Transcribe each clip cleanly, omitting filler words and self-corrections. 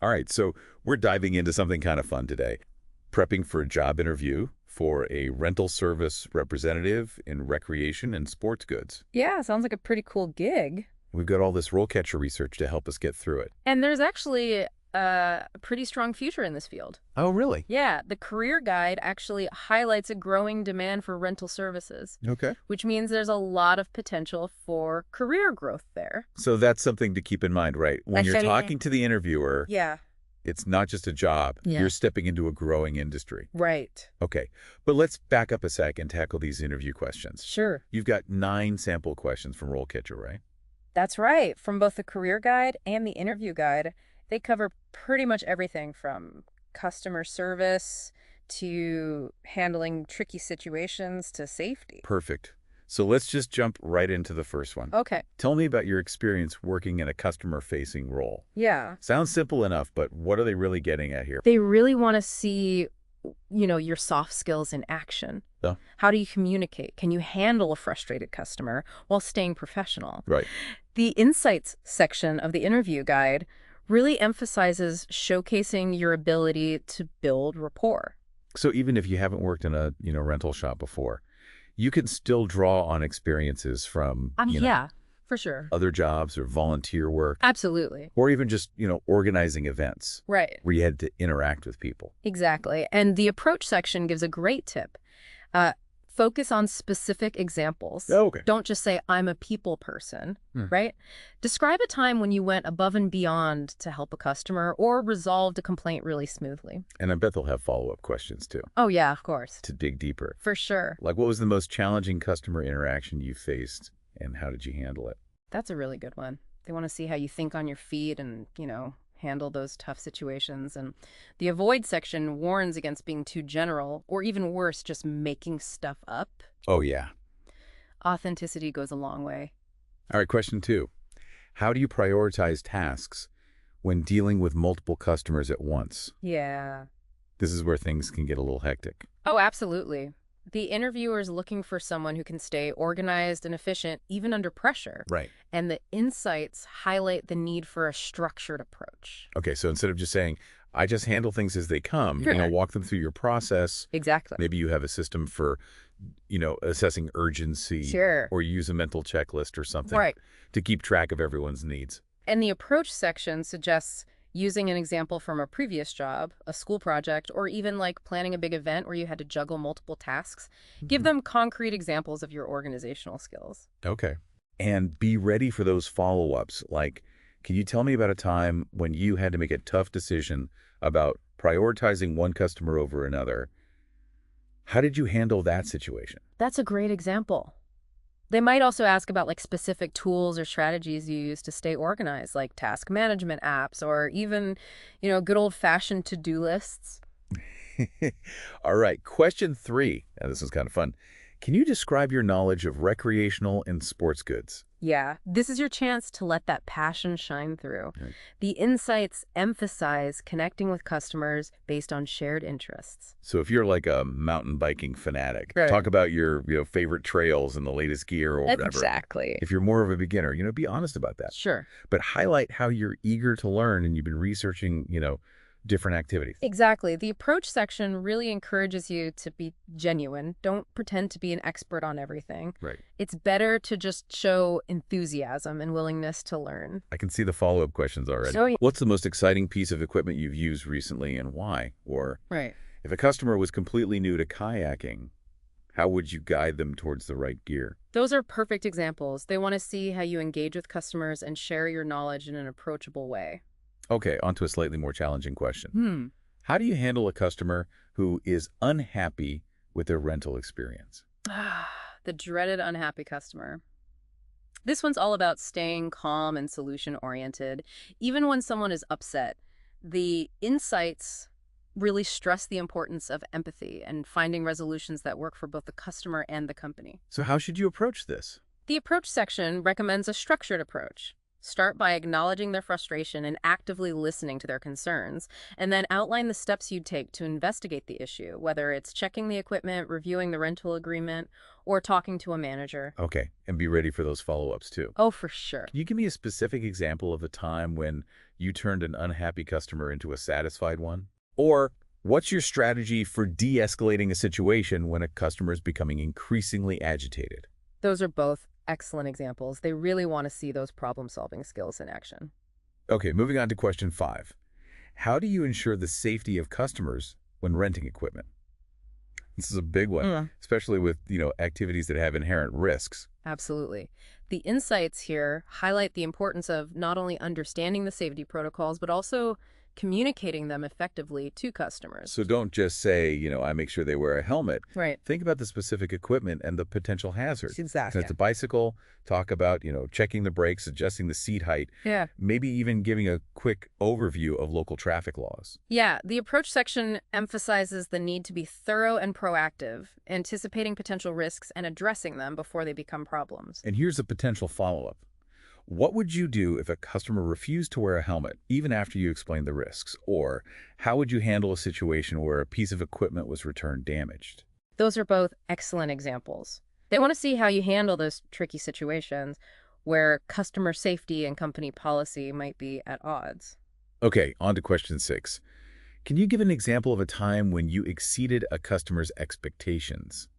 All right, so we're diving into something kind of fun today. Prepping for a job interview for a rental service representative in recreation and sports goods. Yeah, sounds like a pretty cool gig. We've got all this RoleCatcher research to help us get through it. And there's actually a pretty strong future in this field. Oh, really? Yeah, the career guide actually highlights a growing demand for rental services, Okay. which means there's a lot of potential for career growth there. So that's something to keep in mind, right? When you're Actually, talking to the interviewer, yeah. it's not just a job. Yeah. You're stepping into a growing industry. Right. Okay, but let's back up a sec and tackle these interview questions. Sure. You've got 9 sample questions from RoleCatcher, right? That's right. From both the career guide and the interview guide, they cover pretty much everything from customer service to handling tricky situations to safety. Perfect. So let's just jump right into the first one. Okay. Tell me about your experience working in a customer-facing role. Yeah. Sounds simple enough, but what are they really getting at here? They really want to see, your soft skills in action. Yeah. How do you communicate? Can you handle a frustrated customer while staying professional? Right. The insights section of the interview guide really emphasizes showcasing your ability to build rapport. So even if you haven't worked in a, rental shop before, you can still draw on experiences from, Yeah, for sure. other jobs or volunteer work, Absolutely. or even just, organizing events Right. where you had to interact with people. Exactly. And the approach section gives a great tip. Focus on specific examples. Oh, okay. Don't just say, I'm a people person, right? Describe a time when you went above and beyond to help a customer or resolved a complaint really smoothly. And I bet they'll have follow-up questions too, Oh, yeah, of course. to dig deeper. For sure. Like, what was the most challenging customer interaction you faced, and how did you handle it? That's a really good one. They want to see how you think on your feet and, handle those tough situations. And the avoid section warns against being too general or even worse, just making stuff up. Oh, yeah. Authenticity goes a long way. All right, question 2. How do you prioritize tasks when dealing with multiple customers at once? Yeah. This is where things can get a little hectic. Oh, absolutely. The interviewer is looking for someone who can stay organized and efficient even under pressure. Right. And the insights highlight the need for a structured approach. Okay, so instead of just saying, I just handle things as they come, Sure. walk them through your process. Exactly. Maybe you have a system for, assessing urgency. Sure. Or use a mental checklist or something. Right. To keep track of everyone's needs. And the approach section suggests using an example from a previous job, a school project, or even like planning a big event where you had to juggle multiple tasks. Give them concrete examples of your organizational skills. Okay. And be ready for those follow-ups. Like, can you tell me about a time when you had to make a tough decision about prioritizing one customer over another? How did you handle that situation? That's a great example. They might also ask about like specific tools or strategies you use to stay organized, like task management apps or even, good old-fashioned to-do lists. All right. Question 3. Now, this is kind of fun. Can you describe your knowledge of recreational and sports goods? Yeah, this is your chance to let that passion shine through. Right. The insights emphasize connecting with customers based on shared interests. So if you're like a mountain biking fanatic, Right. talk about your favorite trails and the latest gear or whatever. Exactly. If you're more of a beginner, be honest about that. Sure. But highlight how you're eager to learn and you've been researching, different activities. Exactly. The approach section really encourages you to be genuine. Don't pretend to be an expert on everything. Right. It's better to just show enthusiasm and willingness to learn. I can see the follow-up questions already. Oh, yeah. What's the most exciting piece of equipment you've used recently and why? Or Right. if a customer was completely new to kayaking, how would you guide them towards the right gear? Those are perfect examples. They want to see how you engage with customers and share your knowledge in an approachable way. Okay, on to a slightly more challenging question. How do you handle a customer who is unhappy with their rental experience? The dreaded unhappy customer. This one's all about staying calm and solution-oriented. Even when someone is upset, the insights really stress the importance of empathy and finding resolutions that work for both the customer and the company. So how should you approach this? The approach section recommends a structured approach. Start by acknowledging their frustration and actively listening to their concerns, and then outline the steps you'd take to investigate the issue, whether it's checking the equipment, reviewing the rental agreement, or talking to a manager. Okay, and be ready for those follow-ups too. Oh, for sure. Can you give me a specific example of a time when you turned an unhappy customer into a satisfied one? Or what's your strategy for de-escalating a situation when a customer is becoming increasingly agitated? Those are both excellent examples. They really want to see those problem-solving skills in action. Okay, moving on to question 5. How do you ensure the safety of customers when renting equipment? This is a big one, especially with, activities that have inherent risks. Absolutely. The insights here highlight the importance of not only understanding the safety protocols, but also communicating them effectively to customers. So don't just say, I make sure they wear a helmet. Right. Think about the specific equipment and the potential hazard. Exactly. If it's a bicycle, talk about, checking the brakes, adjusting the seat height, Yeah. maybe even giving a quick overview of local traffic laws. Yeah, the approach section emphasizes the need to be thorough and proactive, anticipating potential risks and addressing them before they become problems. And here's a potential follow-up. What would you do if a customer refused to wear a helmet, even after you explained the risks? Or how would you handle a situation where a piece of equipment was returned damaged? Those are both excellent examples. They want to see how you handle those tricky situations where customer safety and company policy might be at odds. Okay, on to question 6. Can you give an example of a time when you exceeded a customer's expectations?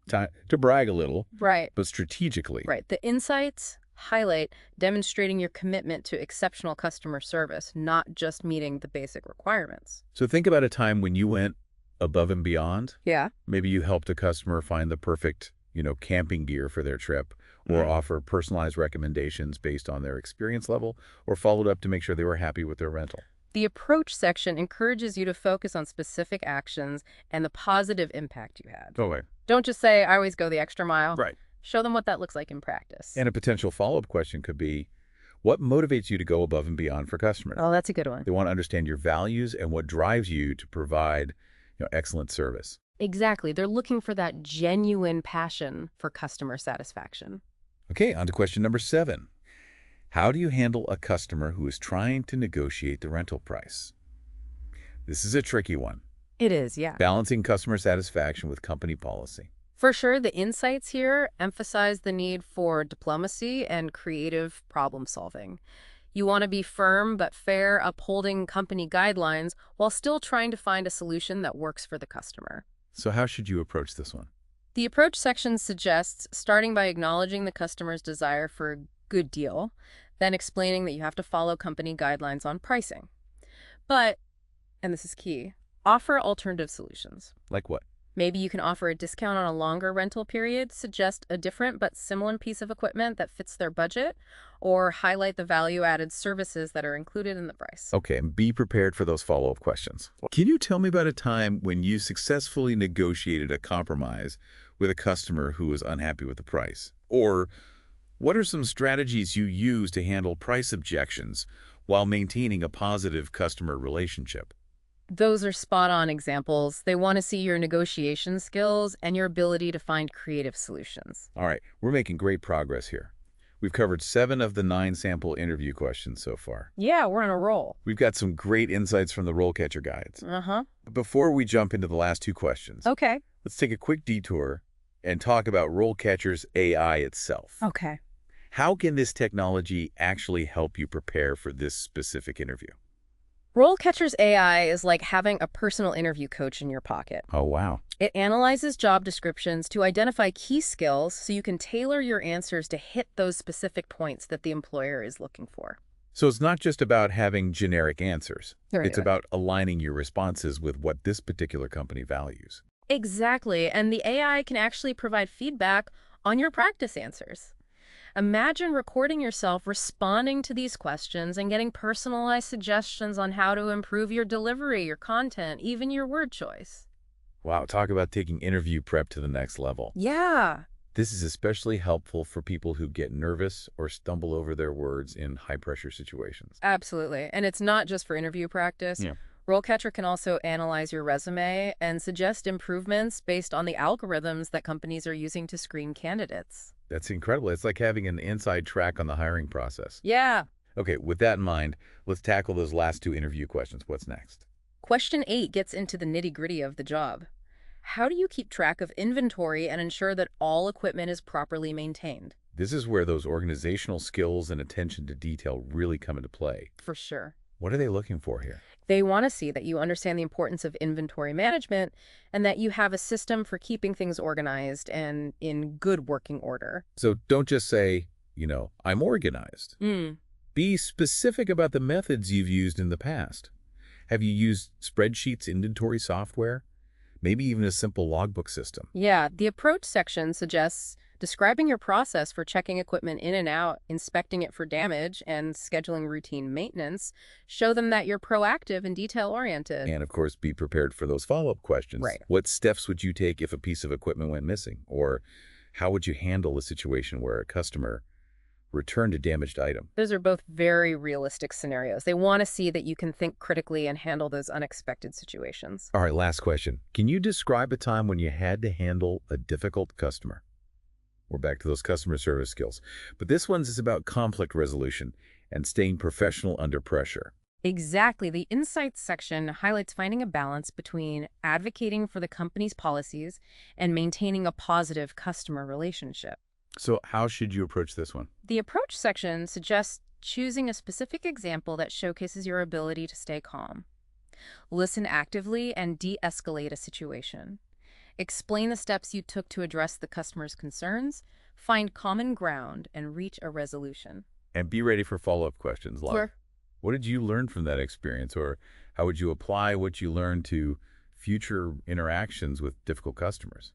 Time to brag a little, Right. but strategically. Right. The insights highlight demonstrating your commitment to exceptional customer service, not just meeting the basic requirements. So think about a time when you went above and beyond. Yeah. Maybe you helped a customer find the perfect, camping gear for their trip, or offer personalized recommendations based on their experience level, or followed up to make sure they were happy with their rental. The approach section encourages you to focus on specific actions and the positive impact you had. Oh, wait. Don't just say, I always go the extra mile. Right. Show them what that looks like in practice. And a potential follow-up question could be, what motivates you to go above and beyond for customers? Oh, that's a good one. They want to understand your values and what drives you to provide, excellent service. Exactly. They're looking for that genuine passion for customer satisfaction. Okay, on to question number 7. How do you handle a customer who is trying to negotiate the rental price? This is a tricky one. It is, yeah. Balancing customer satisfaction with company policy. For sure, the insights here emphasize the need for diplomacy and creative problem solving. You want to be firm but fair, upholding company guidelines while still trying to find a solution that works for the customer. So how should you approach this one? The approach section suggests starting by acknowledging the customer's desire for a good deal, then explaining that you have to follow company guidelines on pricing. But, and this is key, offer alternative solutions. Like what? Maybe you can offer a discount on a longer rental period, suggest a different but similar piece of equipment that fits their budget, or highlight the value-added services that are included in the price. Okay, and be prepared for those follow-up questions. Can you tell me about a time when you successfully negotiated a compromise with a customer who was unhappy with the price? Or what are some strategies you use to handle price objections while maintaining a positive customer relationship? Those are spot-on examples. They want to see your negotiation skills and your ability to find creative solutions. All right, we're making great progress here. We've covered 7 of the 9 sample interview questions so far. Yeah, we're on a roll. We've got some great insights from the RoleCatcher guides. Uh-huh. Before we jump into the last 2 questions, Okay. let's take a quick detour and talk about RoleCatcher's AI itself. Okay. How can this technology actually help you prepare for this specific interview? RoleCatcher's AI is like having a personal interview coach in your pocket. Oh, wow. It analyzes job descriptions to identify key skills so you can tailor your answers to hit those specific points that the employer is looking for. So it's not just about having generic answers. Right. It's about aligning your responses with what this particular company values. Exactly, and the AI can actually provide feedback on your practice answers. Imagine recording yourself responding to these questions and getting personalized suggestions on how to improve your delivery, your content, even your word choice. Wow, talk about taking interview prep to the next level. Yeah. This is especially helpful for people who get nervous or stumble over their words in high-pressure situations. Absolutely. And it's not just for interview practice. Yeah. RoleCatcher can also analyze your resume and suggest improvements based on the algorithms that companies are using to screen candidates. That's incredible. It's like having an inside track on the hiring process. Yeah. Okay, with that in mind, let's tackle those last 2 interview questions. What's next? Question 8 gets into the nitty-gritty of the job. How do you keep track of inventory and ensure that all equipment is properly maintained? This is where those organizational skills and attention to detail really come into play. For sure. What are they looking for here? They want to see that you understand the importance of inventory management and that you have a system for keeping things organized and in good working order. So don't just say, I'm organized. Mm. Be specific about the methods you've used in the past. Have you used spreadsheets, inventory software? Maybe even a simple logbook system. Yeah, the approach section suggests describing your process for checking equipment in and out, inspecting it for damage, and scheduling routine maintenance. Show them that you're proactive and detail-oriented. And, of course, be prepared for those follow-up questions. Right. What steps would you take if a piece of equipment went missing? Or how would you handle a situation where a customer returned a damaged item? Those are both very realistic scenarios. They want to see that you can think critically and handle those unexpected situations. All right, last question. Can you describe a time when you had to handle a difficult customer? We're back to those customer service skills. But this one's is about conflict resolution and staying professional under pressure. Exactly. The insights section highlights finding a balance between advocating for the company's policies and maintaining a positive customer relationship. So how should you approach this one? The approach section suggests choosing a specific example that showcases your ability to stay calm. Listen actively and de-escalate a situation. Explain the steps you took to address the customer's concerns, find common ground, and reach a resolution. And be ready for follow-up questions like, Sure. what did you learn from that experience? Or how would you apply what you learned to future interactions with difficult customers?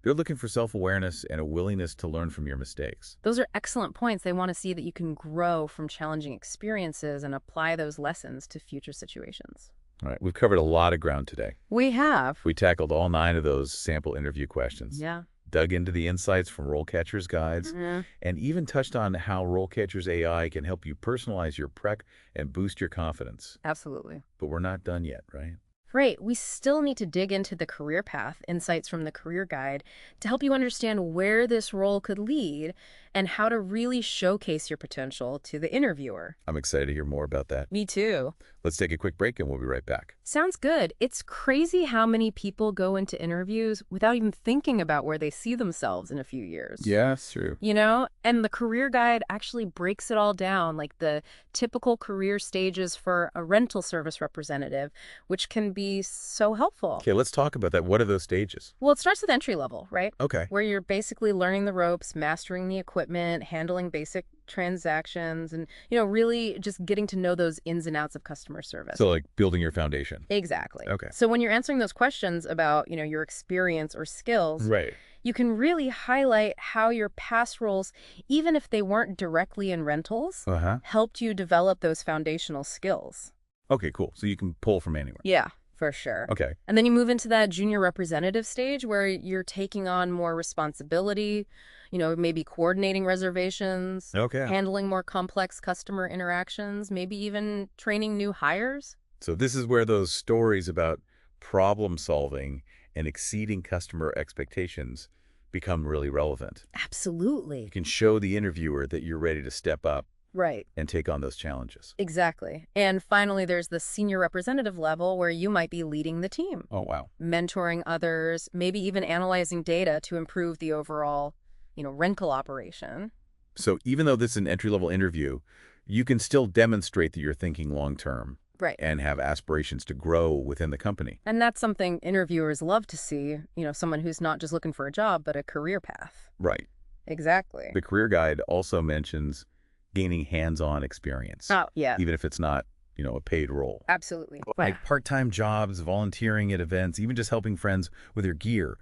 They're looking for self-awareness and a willingness to learn from your mistakes. Those are excellent points. They want to see that you can grow from challenging experiences and apply those lessons to future situations. All right, we've covered a lot of ground today. We have. We tackled all 9 of those sample interview questions. Yeah. Dug into the insights from RoleCatcher's guides, Mm-hmm. and even touched on how RoleCatcher's AI can help you personalize your prep and boost your confidence. Absolutely. But we're not done yet, right? Right. We still need to dig into the career path, insights from the career guide, to help you understand where this role could lead and how to really showcase your potential to the interviewer. I'm excited to hear more about that. Me too. Let's take a quick break and we'll be right back. Sounds good. It's crazy how many people go into interviews without even thinking about where they see themselves in a few years. Yeah, that's true. And the career guide actually breaks it all down, like the typical career stages for a rental service representative, which can be so helpful. Okay, let's talk about that. What are those stages? Well, it starts with entry level, right? Okay. Where you're basically learning the ropes, mastering the equipment, handling basic transactions, and, really just getting to know those ins and outs of customer service. So like building your foundation. Exactly. Okay. So when you're answering those questions about, your experience or skills, Right. you can really highlight how your past roles, even if they weren't directly in rentals, helped you develop those foundational skills. Okay, cool. So you can pull from anywhere. Yeah, for sure. Okay. And then you move into that junior representative stage where you're taking on more responsibility, maybe coordinating reservations, Okay. handling more complex customer interactions, maybe even training new hires. So this is where those stories about problem solving and exceeding customer expectations become really relevant. Absolutely. You can show the interviewer that you're ready to step up Right. and take on those challenges. Exactly. And finally, there's the senior representative level where you might be leading the team, Oh, wow. mentoring others, maybe even analyzing data to improve the overall, rental operation. So even though this is an entry-level interview, you can still demonstrate that you're thinking long-term. Right. And have aspirations to grow within the company. And that's something interviewers love to see, someone who's not just looking for a job, but a career path. Right. Exactly. The career guide also mentions gaining hands-on experience. Oh, yeah. Even if it's not, a paid role. Absolutely. Like part-time jobs, volunteering at events, even just helping friends with their gear.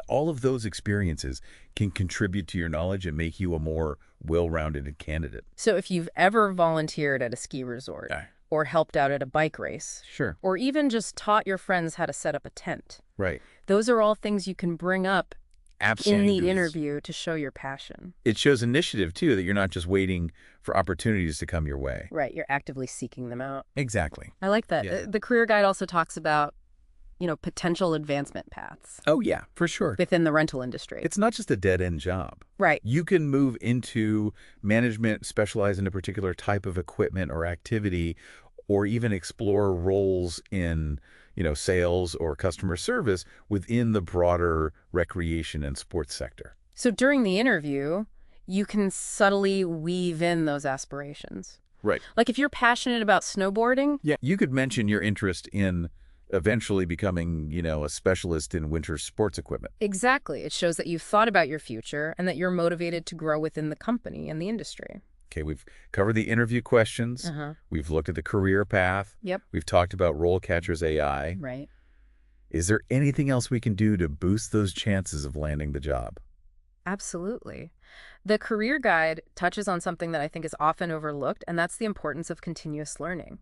All of those experiences can contribute to your knowledge and make you a more well-rounded candidate. So if you've ever volunteered at a ski resort or helped out at a bike race, Sure. or even just taught your friends how to set up a tent, Right. those are all things you can bring up Absolutely. in the interview to show your passion. It shows initiative, too, that you're not just waiting for opportunities to come your way. Right. You're actively seeking them out. Exactly. I like that. Yeah. The career guide also talks about, potential advancement paths Oh, yeah, for sure. within the rental industry. It's not just a dead-end job. Right. You can move into management, specialize in a particular type of equipment or activity, or even explore roles in, sales or customer service within the broader recreation and sports sector. So during the interview, you can subtly weave in those aspirations. Right. Like if you're passionate about snowboarding. Yeah, you could mention your interest in eventually becoming, a specialist in winter sports equipment. Exactly. It shows that you've thought about your future and that you're motivated to grow within the company and the industry. Okay, we've covered the interview questions. We've looked at the career path. Yep. We've talked about RoleCatcher's AI. Right. Is there anything else we can do to boost those chances of landing the job? Absolutely. The career guide touches on something that I think is often overlooked, and that's the importance of continuous learning.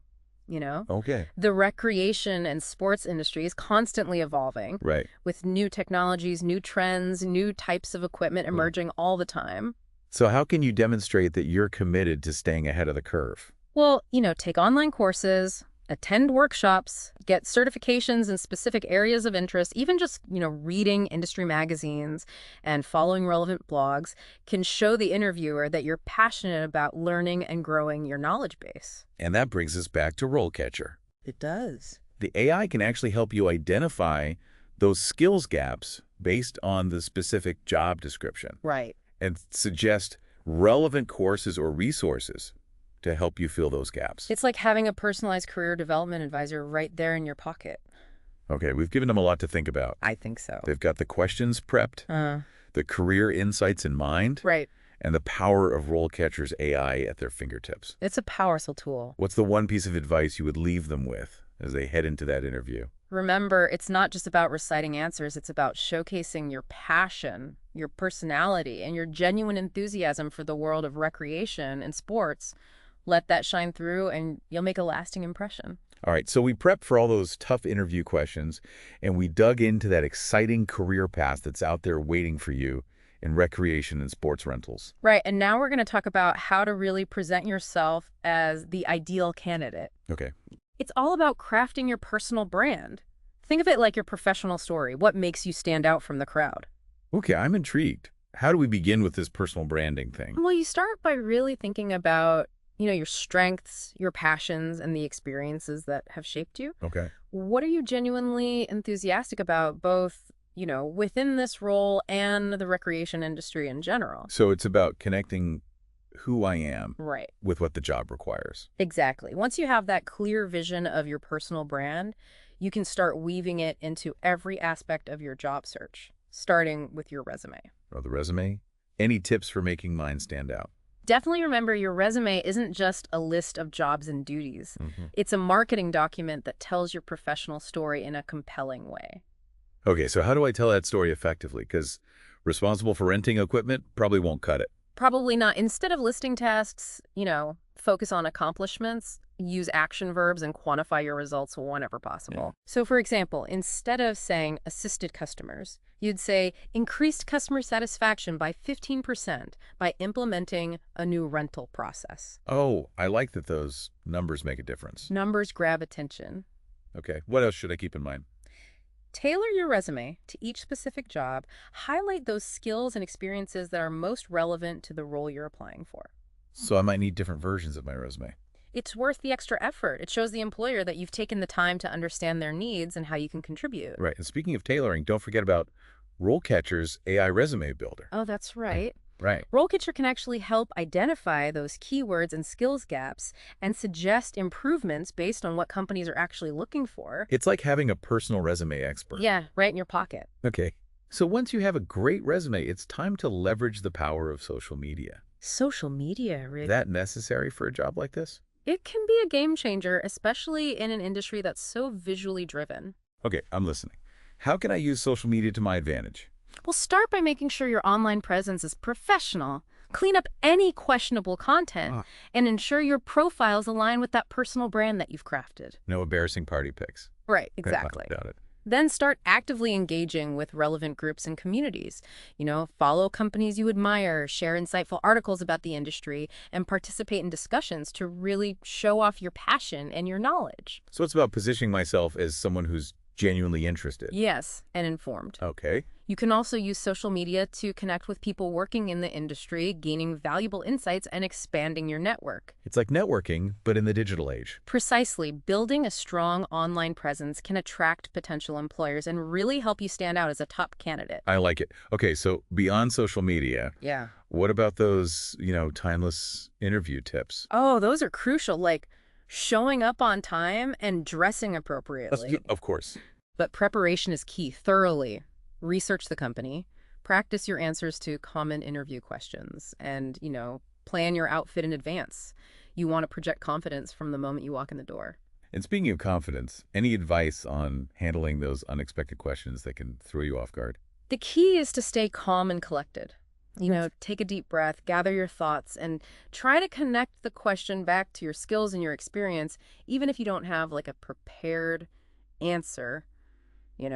Okay. The recreation and sports industry is constantly evolving. Right. With new technologies, new trends, new types of equipment emerging all the time. So how can you demonstrate that you're committed to staying ahead of the curve? Well, take online courses, attend workshops, get certifications in specific areas of interest, even just, reading industry magazines and following relevant blogs can show the interviewer that you're passionate about learning and growing your knowledge base. And that brings us back to RoleCatcher. It does. The AI can actually help you identify those skills gaps based on the specific job description. Right. And suggest relevant courses or resources to help you fill those gaps. It's like having a personalized career development advisor right there in your pocket. Okay, we've given them a lot to think about. I think so. They've got the questions prepped, the career insights in mind, right, and the power of RoleCatcher's AI at their fingertips. It's a powerful tool. What's the one piece of advice you would leave them with as they head into that interview? Remember, it's not just about reciting answers. It's about showcasing your passion, your personality, and your genuine enthusiasm for the world of recreation and sports. Let that shine through, and you'll make a lasting impression. All right, so we prepped for all those tough interview questions, and we dug into that exciting career path that's out there waiting for you in recreation and sports rentals. Right, and now we're going to talk about how to really present yourself as the ideal candidate. Okay. It's all about crafting your personal brand. Think of it like your professional story. What makes you stand out from the crowd? Okay, I'm intrigued. How do we begin with this personal branding thing? Well, you start by really thinking about, your strengths, your passions, and the experiences that have shaped you. Okay. What are you genuinely enthusiastic about, both, within this role and the recreation industry in general? So it's about connecting who I am Right. with what the job requires. Exactly. Once you have that clear vision of your personal brand, you can start weaving it into every aspect of your job search, starting with your resume. Oh, the resume? Any tips for making mine stand out? Definitely remember your resume isn't just a list of jobs and duties. It's a marketing document that tells your professional story in a compelling way. Okay, so how do I tell that story effectively? Because responsible for renting equipment probably won't cut it. Probably not. Instead of listing tasks, focus on accomplishments, use action verbs, and quantify your results whenever possible. So, for example, instead of saying assisted customers, you'd say increased customer satisfaction by 15% by implementing a new rental process. Oh, I like that those numbers make a difference. Numbers grab attention. Okay, what else should I keep in mind? Tailor your resume to each specific job. Highlight those skills and experiences that are most relevant to the role you're applying for. So I might need different versions of my resume. It's worth the extra effort. It shows the employer that you've taken the time to understand their needs and how you can contribute. Right, and speaking of tailoring, don't forget about RoleCatcher's AI Resume Builder. Oh, that's right. Right. RoleCatcher can actually help identify those keywords and skills gaps and suggest improvements based on what companies are actually looking for. It's like having a personal resume expert. Yeah, right in your pocket. Okay. So once you have a great resume, it's time to leverage the power of social media. Social media, Rick. Is that necessary for a job like this? It can be a game changer, especially in an industry that's so visually driven. Okay, I'm listening. How can I use social media to my advantage? Well, start by making sure your online presence is professional. Clean up any questionable content and ensure your profiles align with that personal brand that you've crafted. No embarrassing party pics. Right, exactly. Got it. Then start actively engaging with relevant groups and communities. Follow companies you admire, share insightful articles about the industry, and participate in discussions to really show off your passion and your knowledge. So it's about positioning myself as someone who's genuinely interested. Yes, and informed. Okay. You can also use social media to connect with people working in the industry, gaining valuable insights and expanding your network. It's like networking, but in the digital age. Precisely, building a strong online presence can attract potential employers and really help you stand out as a top candidate. I like it. Okay, so beyond social media, Yeah. what about those, timeless interview tips? Oh, those are crucial, like showing up on time and dressing appropriately. Of course. But preparation is key. Thoroughly research the company, practice your answers to common interview questions, and, plan your outfit in advance. You want to project confidence from the moment you walk in the door. And speaking of confidence, any advice on handling those unexpected questions that can throw you off guard? The key is to stay calm and collected. Take a deep breath, gather your thoughts, and try to connect the question back to your skills and your experience, even if you don't have like a prepared answer.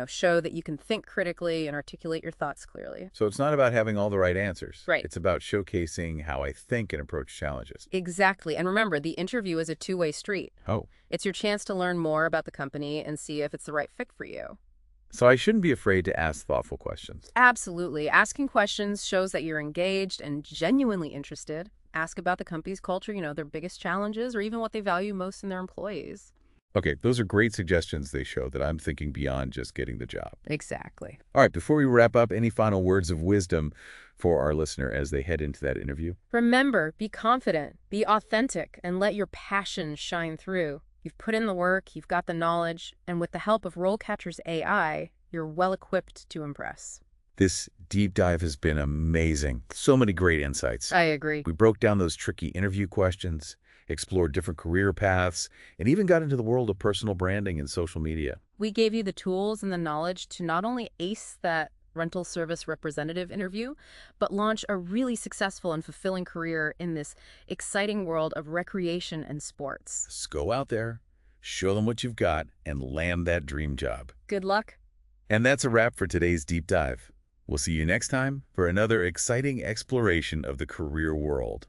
Show that you can think critically and articulate your thoughts clearly. So it's not about having all the right answers. Right. It's about showcasing how I think and approach challenges. Exactly. And remember, the interview is a two-way street. Oh, It's your chance to learn more about the company and see if it's the right fit for you. so I shouldn't be afraid to ask thoughtful questions. Absolutely. Asking questions shows that you're engaged and genuinely interested. Ask about the company's culture, their biggest challenges, or even what they value most in their employees. Okay, those are great suggestions. They show that I'm thinking beyond just getting the job. Exactly. All right, before we wrap up, any final words of wisdom for our listener as they head into that interview? Remember, be confident, be authentic, and let your passion shine through. You've put in the work, you've got the knowledge, and with the help of RoleCatcher's AI, you're well equipped to impress. This deep dive has been amazing. So many great insights. I agree. We broke down those tricky interview questions, explored different career paths, and even got into the world of personal branding and social media. We gave you the tools and the knowledge to not only ace that rental service representative interview, but launch a really successful and fulfilling career in this exciting world of recreation and sports. Just go out there, show them what you've got, and land that dream job. Good luck. And that's a wrap for today's deep dive. We'll see you next time for another exciting exploration of the career world.